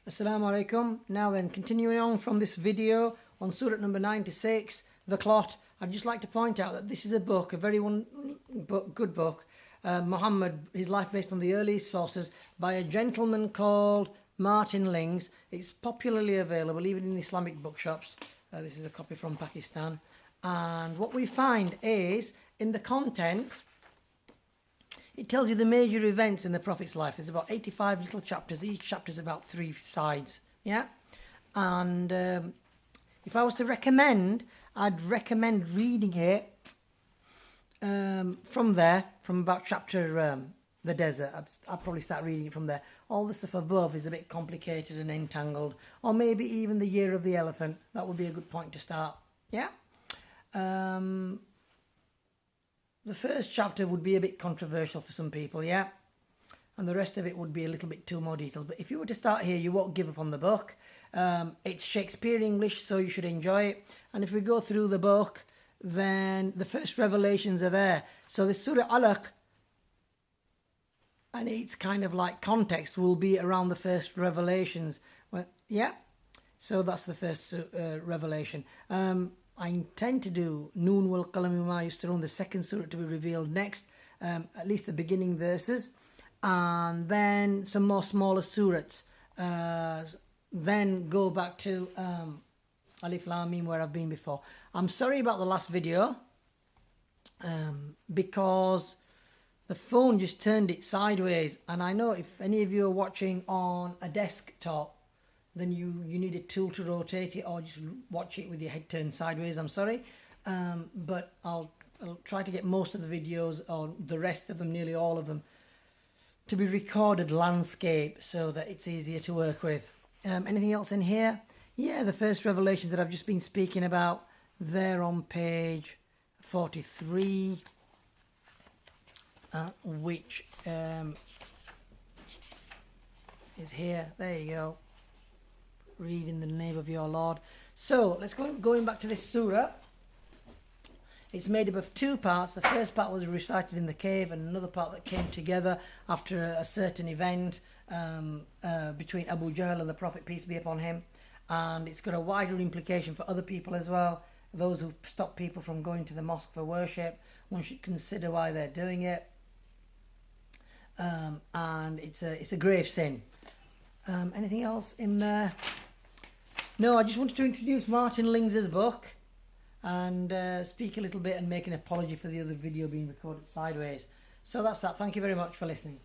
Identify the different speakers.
Speaker 1: Assalamu alaikum. Now then, continuing on from this video on Surah number 96, the clot, I'd just like to point out that this is a book, a very good book, Muhammad, his life based on the earliest sources, by a gentleman called Martin Lings. It's popularly available even in the Islamic bookshops. This is a copy from Pakistan. And what we find is, in the contents, it tells you the major events in the Prophet's life. There's about 85 little chapters. Each chapter is about 3 sides. Yeah? And if I was to recommend, I'd recommend reading it from there, from about chapter the desert. I'd probably start reading it from there. All the stuff above is a bit complicated and entangled. Or maybe even the year of the elephant. That would be a good point to start. Yeah? The first chapter would be a bit controversial for some people, yeah? And the rest of it would be a little bit too more detailed. But if you were to start here, you won't give up on the book. It's Shakespeare English, so you should enjoy it. And if we go through the book, then the first revelations are there. So the Surah Alaq, and its kind of like context will be around the first revelations. Well, yeah? So that's the first revelation. I intend to do Noon wal Qalami ma yustarun, the second surah to be revealed next, at least the beginning verses, and then some more smaller surahs. Then go back to Alif Lam Mim, where I've been before. I'm sorry about the last video, because the phone just turned it sideways, and I know if any of you are watching on a desktop, then you need a tool to rotate it, or just watch it with your head turned sideways. I'm sorry, but I'll try to get most of the videos, or the rest of them, nearly all of them, to be recorded landscape so that it's easier to work with. Anything else in here? Yeah, the first revelations that I've just been speaking about, they're on page 43, which is here. There you go. Read in the name of your Lord. So let's going back to this surah. It's made up of 2 parts. The first part was recited in the cave, and another part that came together after a certain event between Abu Jahl and the Prophet, peace be upon him. And it's got a wider implication for other people as well. Those who stop people from going to the mosque for worship, one should consider why they're doing it. And it's a grave sin. Anything else in there? No, I just wanted to introduce Martin Lings' book and speak a little bit and make an apology for the other video being recorded sideways. So that's that. Thank you very much for listening.